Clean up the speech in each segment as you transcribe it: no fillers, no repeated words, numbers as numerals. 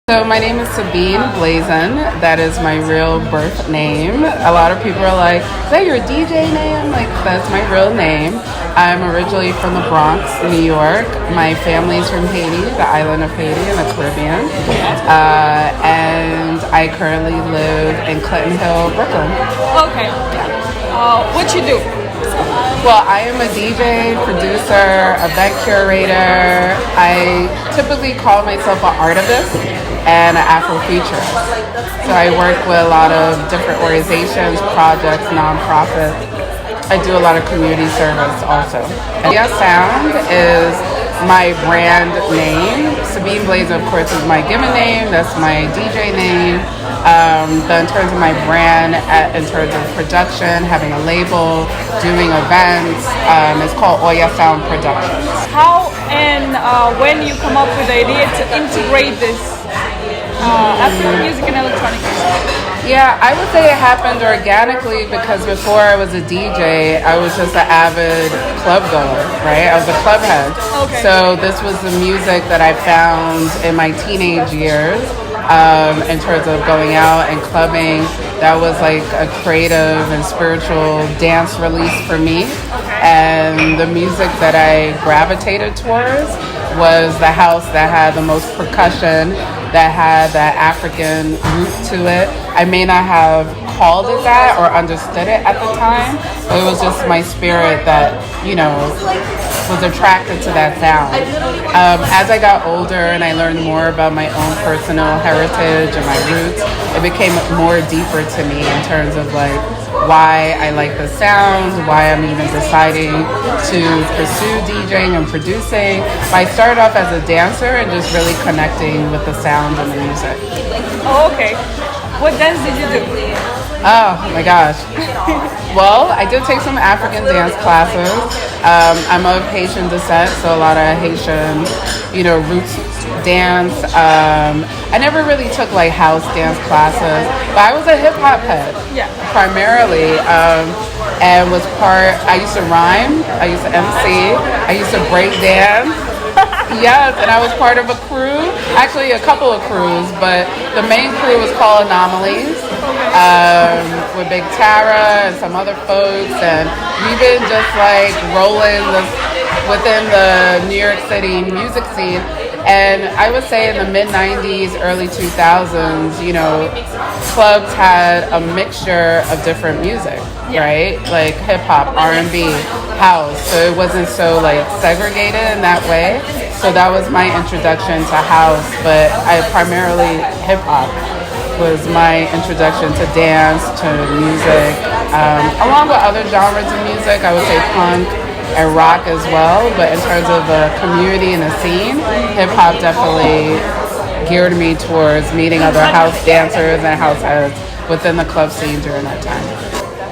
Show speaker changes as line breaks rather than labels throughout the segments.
So my name is Sabine Blaizin. That is my real birth name. A lot of people are like, is that your DJ name? Like, that's my real name. I'm originally from the Bronx, New York. My family's from Haiti, the island of Haiti in the Caribbean. And I currently live in Clinton Hill, Brooklyn.
Okay. What you do?
Well, I am a DJ, producer, event curator. I typically call myself an artivist and an Afrofuturist. So I work with a lot of different organizations, projects, nonprofits. I do a lot of community service also. Oyasound is my brand name. Sabine Blaizin, of course, is my given name. That's my DJ name. But in terms of my brand, in terms of production, having a label, doing events, it's called Oyasound Productions.
How and when you come up with the idea to integrate this African music and electronic music?
Yeah, I would say it happened organically because before I was a DJ, I was just an avid club goer, right? I was a club head.
Okay.
So this was the music that I found in my teenage years. In terms of going out and clubbing, that was like a creative and spiritual dance release for me. And the music that I gravitated towards was the house that had the most percussion, that had that African root to it. I may not have called it that or understood it at the time, but it was just my spirit that, was attracted to that sound. As I got older and I learned more about my own personal heritage and my roots, it became more deeper to me in terms of like why I like the sounds, why I'm even deciding to pursue DJing and producing. But I started off as a dancer and just really connecting with the sound and the music.
Oh, okay. What dance did you do?
Oh my gosh. Well, I did take some African dance classes. I'm of Haitian descent, so a lot of Haitian, roots dance. I never really took like house dance classes, but I was a hip hop head, primarily, and was I used to rhyme, I used to MC, I used to break dance. Yes, and I was part of a crew, actually a couple of crews, but the main crew was called Anomalies, with Big Tara and some other folks, and we've been just like rolling within the New York City music scene. And I would say in the mid-90s, early 2000s, clubs had a mixture of different music, right? Like hip-hop, R&B, house. So it wasn't so like segregated in that way. So that was my introduction to house, but primarily hip-hop was my introduction to dance, to music, along with other genres of music. I would say punk and rock as well, but in terms of a community and a scene, hip-hop definitely geared me towards meeting other house dancers and house heads within the club scene during that time.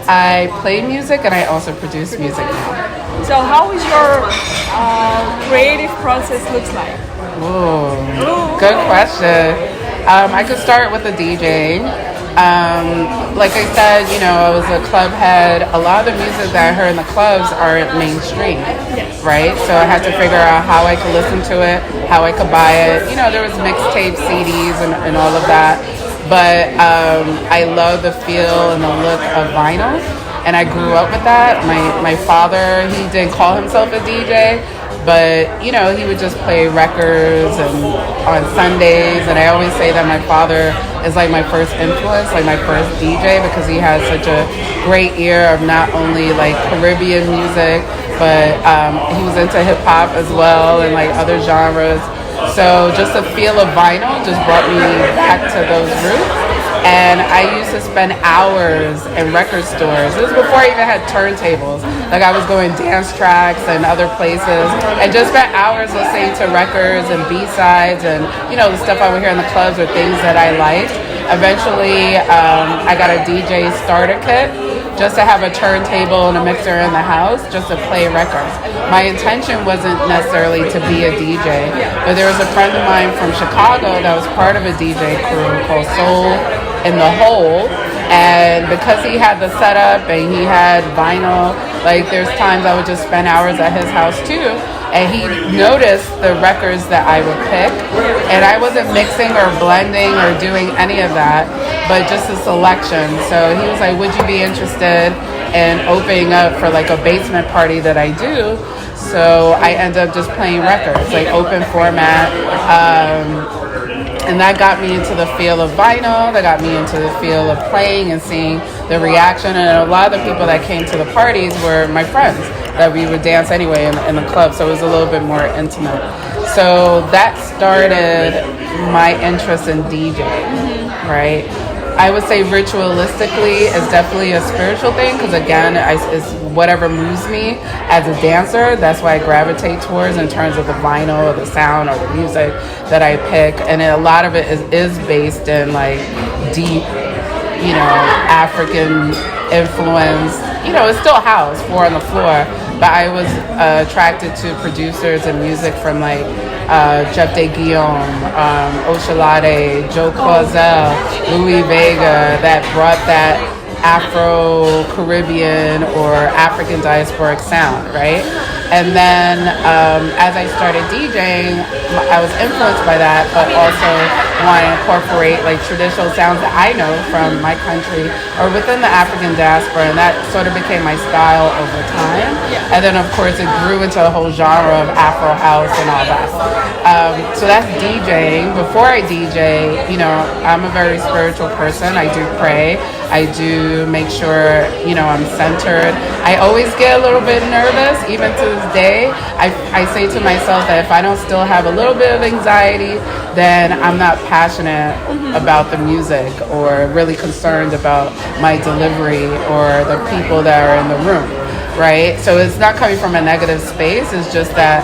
I play music and I also produce music now.
So how is your creative process looks like?
Ooh, good question. I could start with the DJing. Like I said, I was a club head. A lot of the music that I heard in the clubs aren't mainstream, right? So I had to figure out how I could listen to it, how I could buy it. There was mixtape CDs and all of that. But I love the feel and the look of vinyl. And I grew up with that. My father, he didn't call himself a DJ, but he would just play records and on Sundays. And I always say that my father is like my first influence, like my first DJ, because he has such a great ear of not only like Caribbean music, but he was into hip hop as well and like other genres. So just the feel of vinyl just brought me back to those roots. And I used to spend hours in record stores. This was before I even had turntables. Like I was going dance tracks and other places and just spent hours listening to records and B-sides and, the stuff I would hear in the clubs or things that I liked. Eventually, I got a DJ starter kit just to have a turntable and a mixer in the house just to play records. My intention wasn't necessarily to be a DJ, but there was a friend of mine from Chicago that was part of a DJ crew called Soul in the Hole, and because he had the setup and he had vinyl, like there's times I would just spend hours at his house too, and he noticed the records that I would pick, and I wasn't mixing or blending or doing any of that, but just a selection. So he was like, would you be interested in opening up for like a basement party that I do? So I end up just playing records, like open format. And that got me into the feel of vinyl, that got me into the feel of playing and seeing the reaction. And a lot of the people that came to the parties were my friends that we would dance anyway in the club. So it was a little bit more intimate. So that started my interest in DJing, right? I would say ritualistically is definitely a spiritual thing, because again, it's whatever moves me as a dancer. That's why I gravitate towards in terms of the vinyl or the sound or the music that I pick. And a lot of it is based in like deep, African influence. It's still house, 4 on the floor, but I was attracted to producers and music from like Jeff De Guillaume, Oyasound, Joe Claussell, Louis Vega, that brought that Afro-Caribbean or African diasporic sound, right? And then as I started DJing, I was influenced by that, but also want to incorporate like traditional sounds that I know from my country or within the African diaspora, and that sort of became my style over time. And then of course it grew into a whole genre of Afro house and all that. So that's DJing. Before I DJ, I'm a very spiritual person. I do pray. I do make sure, I'm centered. I always get a little bit nervous, even to this day. I say to myself that if I don't still have a little bit of anxiety, then I'm not passionate about the music or really concerned about my delivery or the people that are in the room, right? So it's not coming from a negative space. It's just that,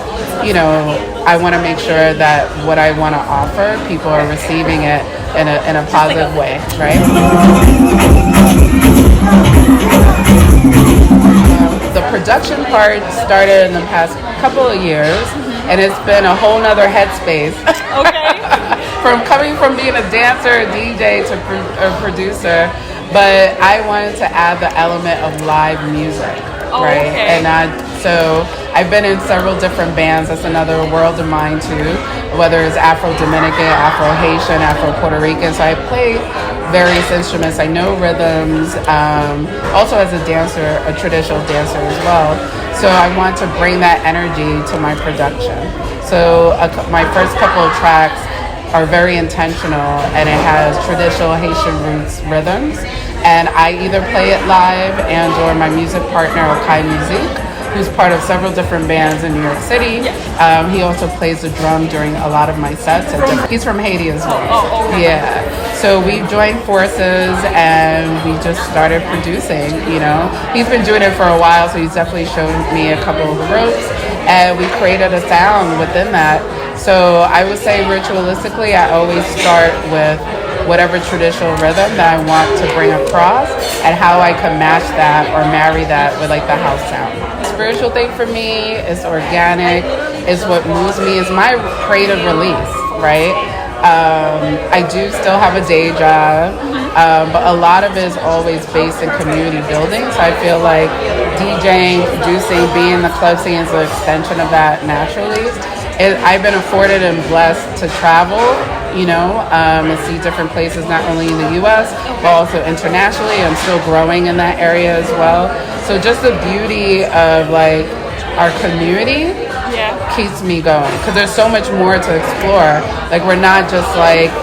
I want to make sure that what I want to offer, people are receiving it in a positive way, right? The production part started in the past couple of years, and it's been a whole nother headspace. Okay. from being a dancer, a DJ, to a producer, but I wanted to add the element of live music, right? Okay. And so I've been in several different bands. That's another world of mine too, whether it's Afro-Dominican, Afro-Haitian, Afro-Puerto Rican. So I play various instruments. I know rhythms. Also as a dancer, a traditional dancer as well. So I want to bring that energy to my production. So my first couple of tracks are very intentional, and it has traditional Haitian roots rhythms. And I either play it live and or my music partner, Okai Music, who's part of several different bands in New York City. He also plays the drum during a lot of my sets. He's from Haiti as well. Yeah. So we've joined forces and we just started producing, He's been doing it for a while, so he's definitely shown me a couple of the ropes. And we created a sound within that. So I would say ritualistically, I always start with whatever traditional rhythm that I want to bring across and how I can match that or marry that with like the house sound. Spiritual thing for me is organic, is what moves me, is my creative release, right? I do still have a day job, but a lot of it is always based in community building. So I feel like DJing, producing, being in the club scene is an extension of that naturally. I've been afforded and blessed to travel, and see different places, not only in the U.S., but also internationally. I'm still growing in that area as well. So just the beauty of like our community keeps me going, because there's so much more to explore. Like we're not just like,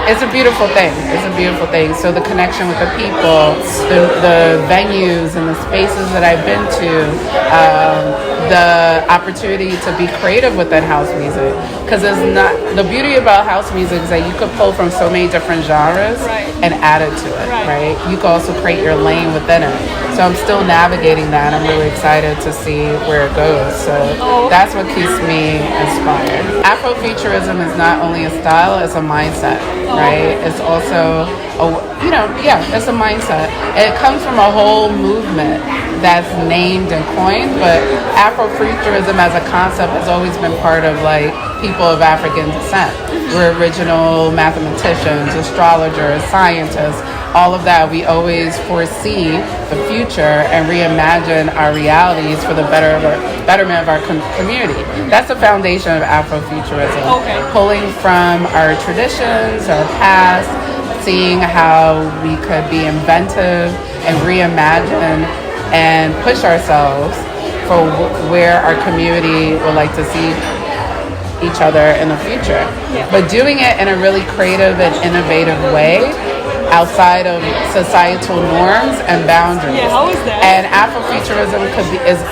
it's a beautiful thing. It's a beautiful thing. So the connection with the people, the venues and the spaces that I've been to, the opportunity to be creative within house music. Because the beauty about house music is that you could pull from so many different genres and add it to it, right? You can also create your lane within it. So I'm still navigating that. I'm really excited to see where it goes. So that's what keeps me inspired. Afrofuturism is not only a style, it's a mindset, right? It's also it's a mindset. And it comes from a whole movement that's named and coined, but Afrofuturism as a concept has always been part of like people of African descent. We're original mathematicians, astrologers, scientists, all of that. We always foresee the future and reimagine our realities for the betterment of our community. That's the foundation of Afrofuturism.
Okay.
Pulling from our traditions, our past, seeing how we could be inventive and reimagine and push ourselves for where our community would like to see each other in the future.
Yeah.
But doing it in a really creative and innovative way outside of societal norms and boundaries.
Yeah, how is that?
And Afrofuturism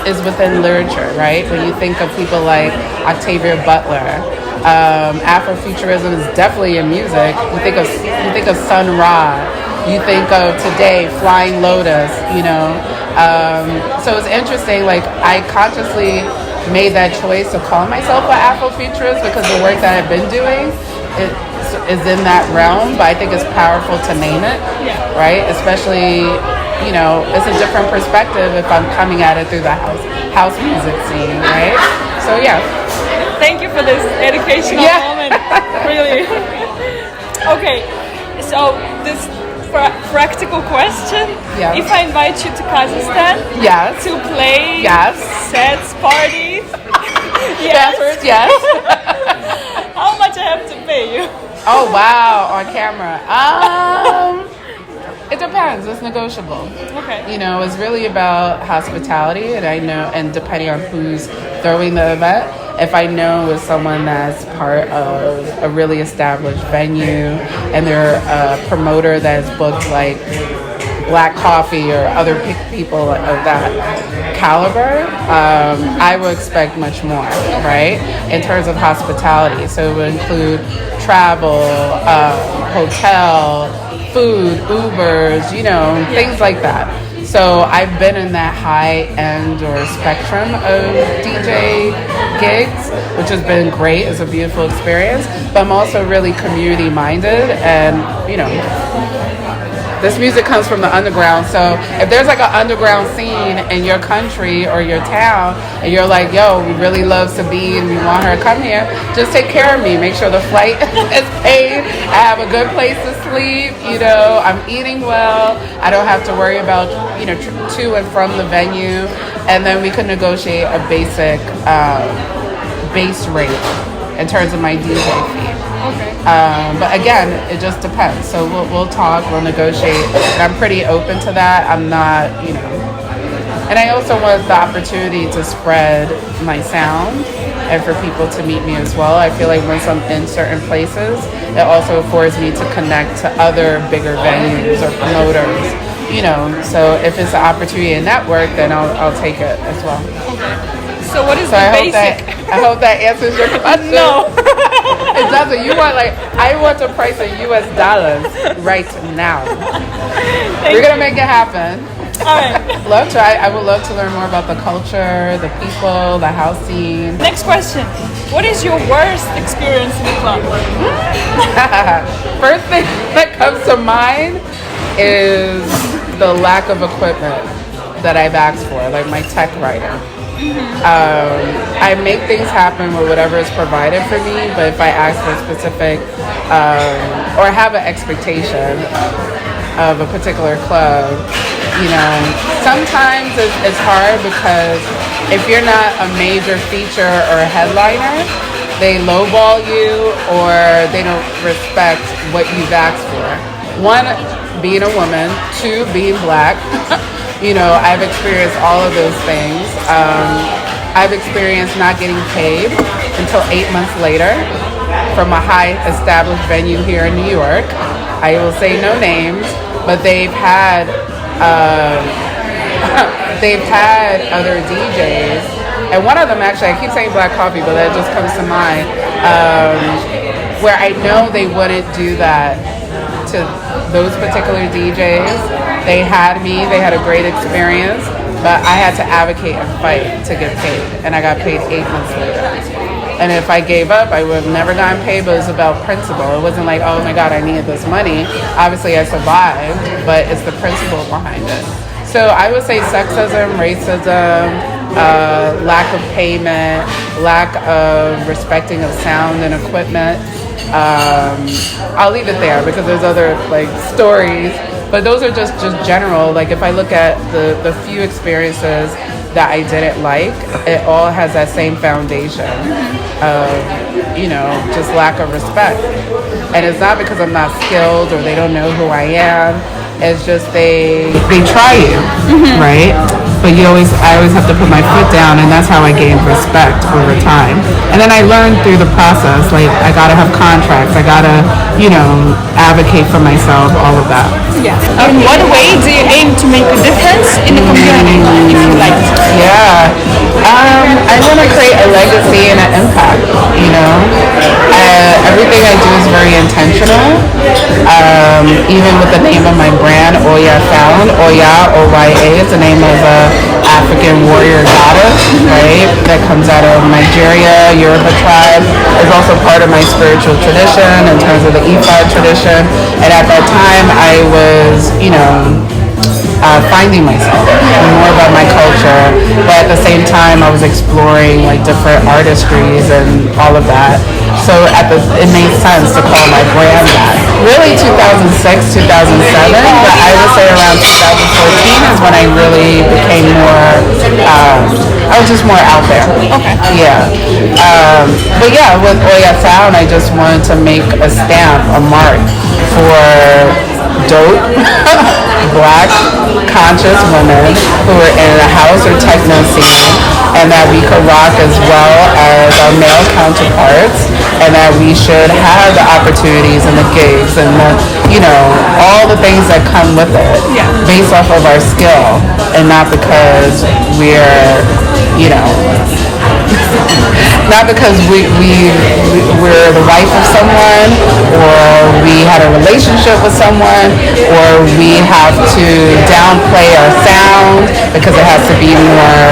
is within literature, right? When you think of people like Octavia Butler, Afrofuturism is definitely in music. You think of Sun Ra. You think of today Flying Lotus. So it's interesting. Like I consciously made that choice to call myself an Afrofuturist because the work that I've been doing is in that realm. But I think it's powerful to name it, right? Especially, it's a different perspective if I'm coming at it through the house music scene, right? So yeah.
Thank you for this educational moment. Really. Okay, so this practical question.
Yeah.
If I invite you to Kazakhstan to play sets, parties,
Dancers, yes.
how much I have to pay you?
Oh wow, on camera. It depends. It's negotiable.
Okay.
It's really about hospitality, and depending on who's throwing the event. If I know it's someone that's part of a really established venue and they're a promoter that's booked like Black Coffee or other people of that caliber, I would expect much more, right? In terms of hospitality. So it would include travel, hotel, food, Ubers, things like that. So I've been in that high end or spectrum of DJ gigs, which has been great. It's a beautiful experience. But I'm also really community minded and, this music comes from the underground. So if there's like an underground scene in your country or your town and you're like, yo, we really love Sabine, we want her to come here, just take care of me. Make sure the flight is paid. I have a good place to sleep. I'm eating well. I don't have to worry about, to and from the venue. And then we could negotiate a basic base rate in terms of my DJ fee.
Okay.
But again, it just depends. So we'll talk, we'll negotiate. And I'm pretty open to that. I'm not, And I also want the opportunity to spread my sound and for people to meet me as well. I feel like once I'm in certain places, it also affords me to connect to other bigger venues or promoters. So if it's an opportunity to network, then I'll take it as well.
Okay. So what is the basic?
I hope that answers your question.
No.
It doesn't. I want to price in US dollars right now. We're going to make it happen.
All right.
I would love to learn more about the culture, the people, the house scene.
Next question. What is your worst experience in the club?
First thing that comes to mind is the lack of equipment that I've asked for, like my tech writer. I make things happen with whatever is provided for me, but if I ask for specific or have an expectation of a particular club, sometimes it's hard because if you're not a major feature or a headliner, they lowball you or they don't respect what you've asked for. One, being a woman. Two, being Black. I've experienced all of those things. I've experienced not getting paid until 8 months later from a high established venue here in New York. I will say no names, but they've had other DJs, and one of them actually, I keep saying Black Coffee, but that just comes to mind, where I know they wouldn't do that to those particular DJs. They had a great experience, but I had to advocate and fight to get paid, and I got paid 8 months later. And if I gave up, I would have never gotten paid, but it was about principle. It wasn't like, oh my God, I needed this money. Obviously, I survived, but it's the principle behind it. So I would say sexism, racism, lack of payment, lack of respecting of sound and equipment. I'll leave it there because there's other like stories, but those are just general. Like if I look at the few experiences that I didn't like, it all has that same foundation of, just lack of respect. And it's not because I'm not skilled or they don't know who I am. It's just they try you, right? But I always have to put my foot down, and that's how I gained respect over time. And then I learned through the process, like I gotta have contracts, I gotta, advocate for myself, all of that.
Yeah. In what way do you aim to make a difference in the community, if you like?
Yeah. I want to create a legacy and an impact, everything I do is very intentional. Even with the name of my brand, Oyasound, Oya, is the name of a African warrior goddess, right? That comes out of Nigeria, Yoruba tribe. Is also part of my spiritual tradition in terms of the Ifa tradition. And at that time, I was, finding myself, more about my culture, but at the same time I was exploring like different artistries and all of that. So it made sense to call my brand that. Really 2006, 2007, but I would say around 2014 is when I really became more, I was just more out there.
Okay.
Yeah. But yeah, with Oyasound, I just wanted to make a stamp, a mark for dope, black, conscious women who are in the house or techno scene, and that we could rock as well as our male counterparts, and that we should have the opportunities and the gigs and the, all the things that come with it, based off of our skill, and not because we're, not because we're the wife of someone, or we had a relationship with someone, or we have to downplay our sound because it has to be more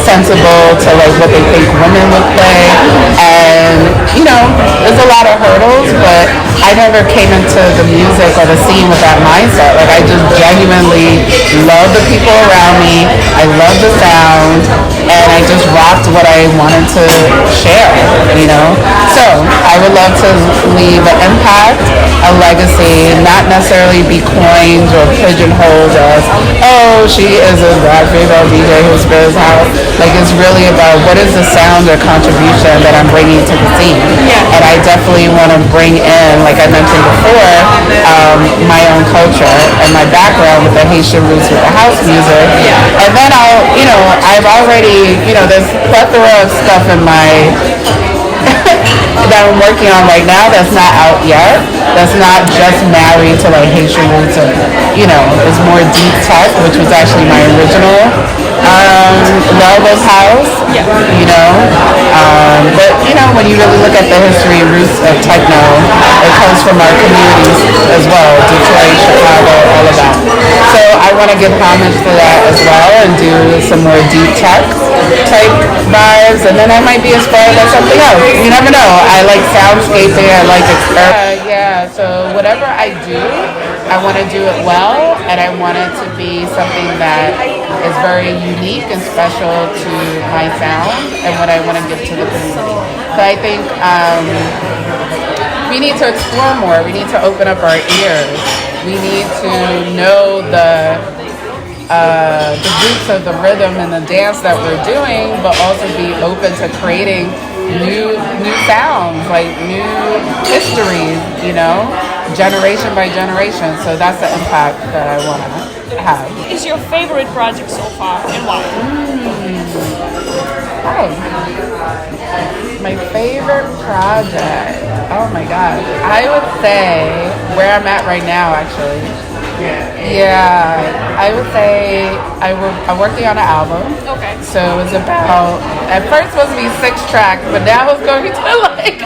sensible to like what they think women would play. And there's a lot of hurdles, but I never came into the music or the scene with that mindset. Like I just genuinely love the people around me, I love the sound, and I just rocked what I wanted to share, So I would love to leave an impact, a legacy, not necessarily be coined or pigeonholed as, oh, she is a black female DJ who spins house. Like it's really about what is the sound or contribution that I'm bringing to the scene. Yeah. And I definitely want to bring in, like I mentioned before, my own culture and my background with the Haitian roots with the house music. Yeah. And then I've already, there's plethora of stuff in my that I'm working on right now that's not out yet. That's not just married to like Haitian roots and it's more deep tech, which was actually my original love of house. Yeah. But when you really look at the history and roots of techno, it comes from our communities as well, Detroit, Chicago, all of that. So I want to give homage to that as well and do some more deep tech type vibes, and then I might be inspired by something else. You never know. I like soundscaping, I like experimenting. Yeah, so whatever I do, I want to do it well, and I want it to be something that is very unique and special to my sound and what I want to give to the community. So I think we need to explore more. We need to open up our ears. We need to know the roots of the rhythm and the dance that we're doing, but also be open to creating new sounds, like new histories, generation by generation. So that's the impact that I want to have.
Is your favorite project so far, and why?
My favorite project. Oh my God. I would say where I'm at right now, actually. Yeah, I would say I'm working on an album.
Okay.
So it was about, at first it was supposed to be 6 tracks, but now it's going to like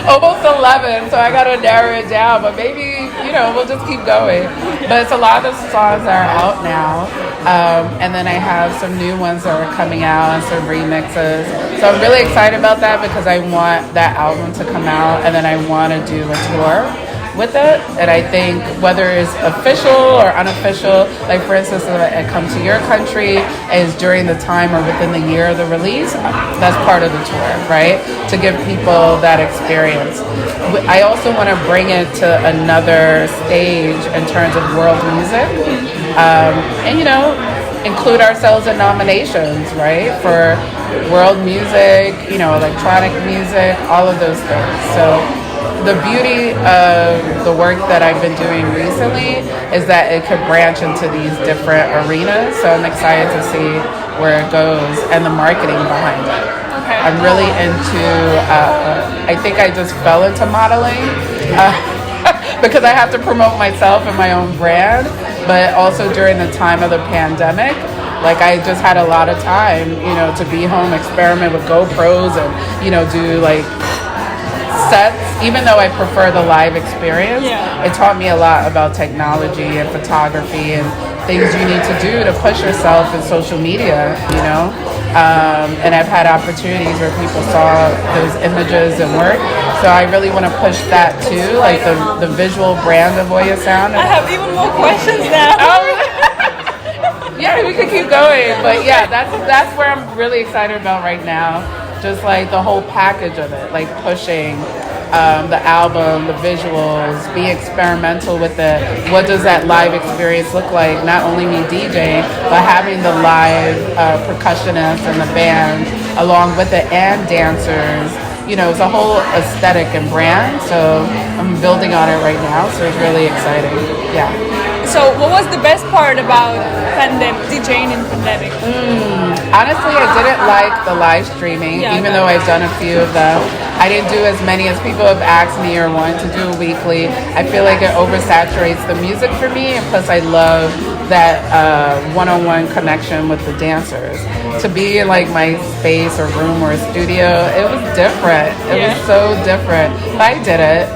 almost 11, so I gotta narrow it down. But maybe, we'll just keep going. But it's a lot of the songs that are out now. And then I have some new ones that are coming out and some remixes. So I'm really excited about that because I want that album to come out and then I want to do a tour with it. And I think whether it's official or unofficial, like for instance, if it comes to your country is during the time or within the year of the release, that's part of the tour, right? To give people that experience. I also want to bring it to another stage in terms of world music. And include ourselves in nominations, right? For world music, electronic music, all of those things. So the beauty of the work that I've been doing recently is that it could branch into these different arenas. So I'm excited to see where it goes and the marketing behind it.
Okay.
I'm really into, I think I just fell into modeling because I have to promote myself and my own brand. But also during the time of the pandemic, like I just had a lot of time, to be home, experiment with GoPros and, do like sets. Even though I prefer the live experience, It taught me a lot about technology and photography and things you need to do to push yourself in social media, and I've had opportunities where people saw those images and work. So I really want to push that too, like the visual brand of Oyasound.
I have even more questions now.
Yeah, we could keep going, but yeah, that's where I'm really excited about right now. Just like the whole package of it, like pushing the album, the visuals, be experimental with it. What does that live experience look like? Not only me DJing, but having the live percussionists and the band along with it and dancers. It's a whole aesthetic and brand. So I'm building on it right now. So it's really exciting. Yeah.
So what was the best part about DJing in pandemic?
Honestly, I didn't like the live streaming, even though I've done a few of them. I didn't do as many as people have asked me or wanted to do weekly. I feel like it oversaturates the music for me, and plus I love that one-on-one connection with the dancers. To be in like my space or room or a studio, it was different. It was so different. But I did it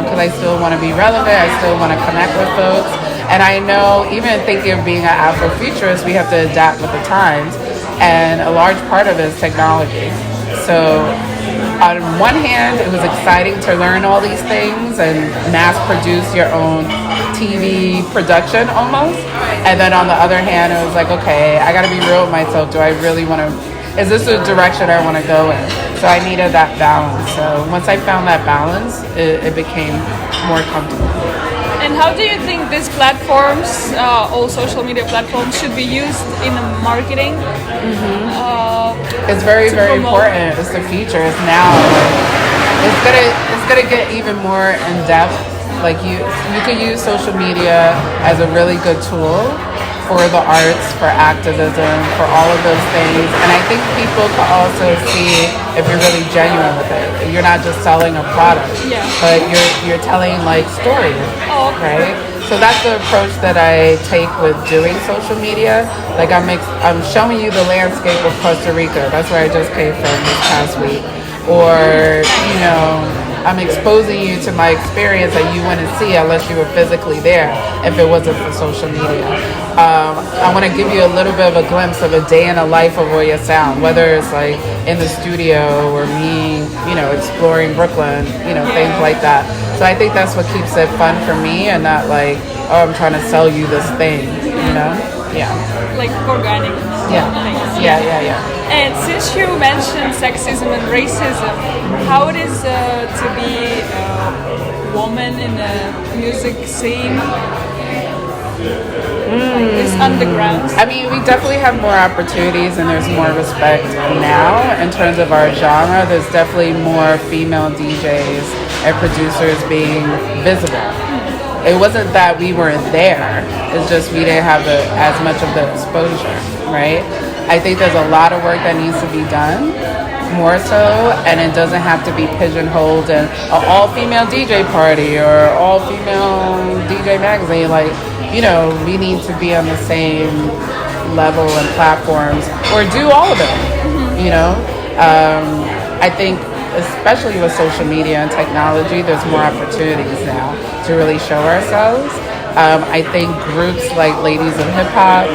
because I still want to be relevant. I still want to connect with folks. And I know even thinking of being an Afrofuturist, we have to adapt with the times. And a large part of it is technology. So on one hand, it was exciting to learn all these things and mass produce your own TV production almost. And then on the other hand, it was like, okay, I got to be real with myself. Do I really want to, is this a direction I want to go in? So I needed that balance. So once I found that balance, it became more comfortable.
And how do you think these platforms, all social media platforms, should be used in marketing?
It's very, very important. It's the future. It's now. It's gonna get even more in depth. Like you can use social media as a really good tool for the arts, for activism, for all of those things. And I think people can also see if you're really genuine with it. You're not just selling a product, but you're telling like stories, right? So that's the approach that I take with doing social media. Like I'm showing you the landscape of Costa Rica. That's where I just came from this past week. Or, I'm exposing you to my experience that you wouldn't see unless you were physically there if it wasn't for social media. I want to give you a little bit of a glimpse of a day in the life of Oyasound, whether it's like in the studio or me, exploring Brooklyn, things like that. So I think that's what keeps it fun for me and not like, oh, I'm trying to sell you this thing, Yeah.
Like organic things.
Yeah.
And since you mentioned sexism and racism, how it is to be a woman in the music scene? Like this underground?
I mean, we definitely have more opportunities and there's more respect now in terms of our genre. There's definitely more female DJs and producers being visible. It wasn't that we weren't there. It's just we didn't have as much of the exposure, right? I think there's a lot of work that needs to be done, more so, and it doesn't have to be pigeonholed in an all-female DJ party or all-female DJ magazine. Like, we need to be on the same level and platforms, or do all of it, I think especially with social media and technology, there's more opportunities now to really show ourselves. I think groups like Ladies of Hip Hop,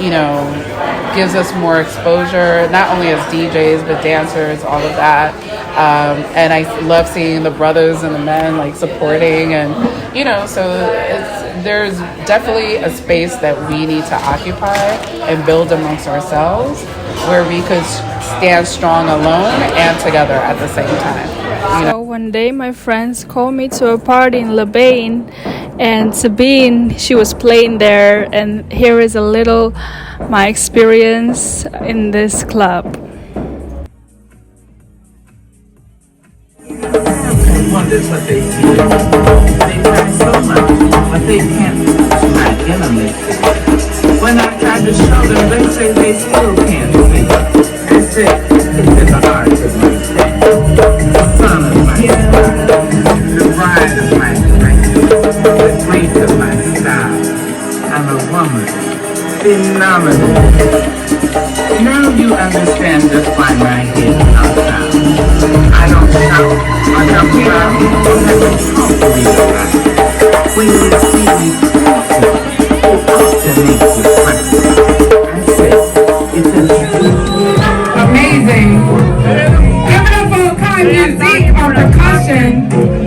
you know, gives us more exposure, not only as DJs, but dancers, all of that. And I love seeing the brothers and the men like supporting, and, you know, so there's definitely a space that we need to occupy and build amongst ourselves where we could stand strong alone and together at the same time. You know?
So one day my friends called me to a party in Lebain, and Sabine, she was playing there, and here is a little my experience in this club.
Wonders what they see. They try so much, but they can't touch my intimacy. When I try to show them, they say they still can't see. They say it's in the heart of my state. The sun of my sky, the bride of my strength, the grace of my style. I'm a woman, phenomenal. Now you understand just why my head comes out. I don't shout or jump around or have to talk to me about it. When you see me talking, it often makes you cry. I say, it's
Amazing. Give it up for Kanye Zeke on percussion.